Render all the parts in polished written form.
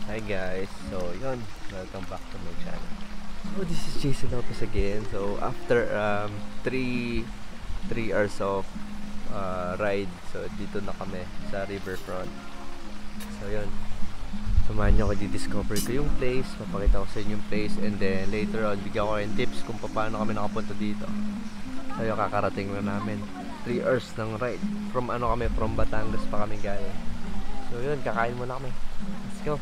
Hi guys, so yun, welcome back to my channel. So this is Jason Lopez again. So after 3 hours of ride, so dito na kami sa riverfront. So yun, samahan nyo ako, di-discover ko yung place, papakita ko sa inyo yung place, and then later on bigyan ko yung tips kung paano kami nakapunta dito. So yung kakarating na namin 3 hours ng ride from from Batangas pa kami galing. So yun, kakain muna kami. Let's go.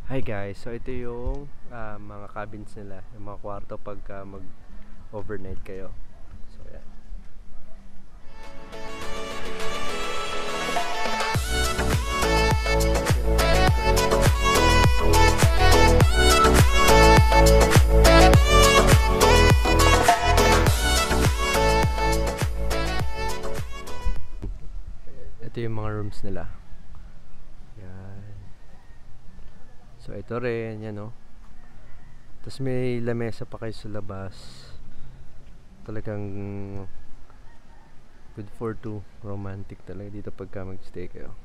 Hi guys, so ito yung mga cabins nila, yung mga kwarto pagka mag-overnight kayo. So yan. Ito yung mga rooms nila. So ito rin, yan o. Tapos may lamesa pa kayo sa labas. Talagang good for two. Romantic talaga dito pagka mag-stay kayo.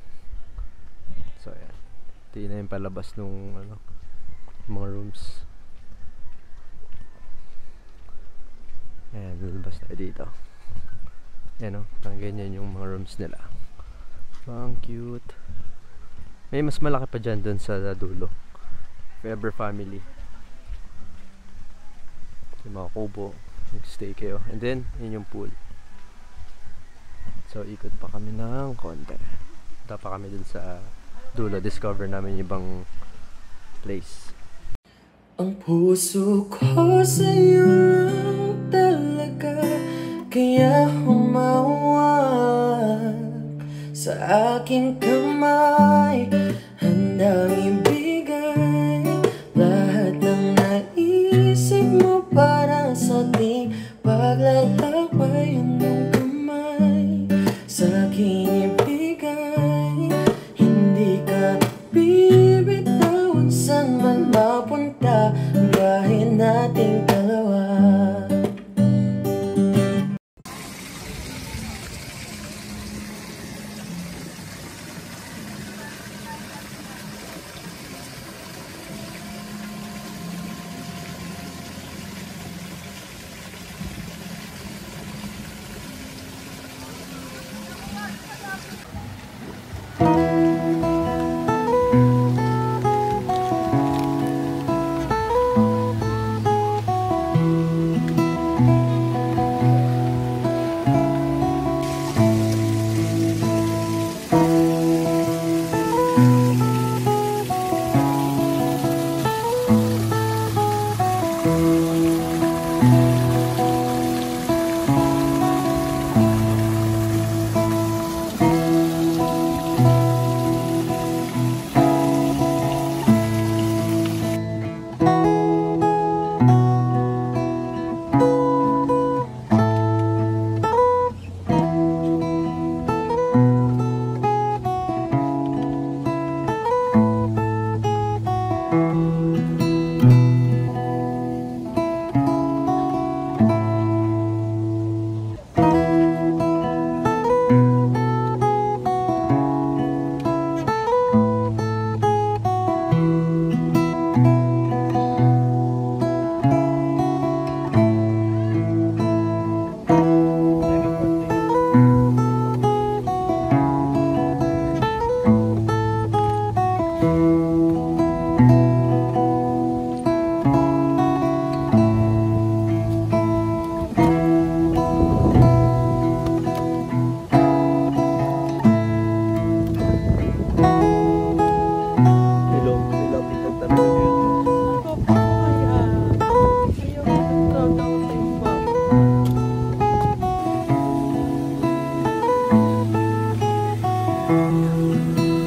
So yan. Ito yun na yung palabas nung mga rooms. Ayan, lalabas tayo dito. Yan o, parang ganyan yung mga rooms nila. Ang cute. May mas malaki pa dyan dun sa dulo. Weber family. Yung mga kubo, mag-stay kayo. And then, yun yung pool. So, ikot pa kami ng konti. Punta pa kami dun sa dulo. Discover namin yung ibang place. Ang puso ko sa'yo lang talaga, kaya humawak sa aking kamay. Handang ibigay lahat ng naisip mo para sa ating paglalakbay. Ang kamay sa aking ibigay, hindi ka bibitawan saan man mapunta ang biyahe nating dalawa.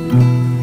akin.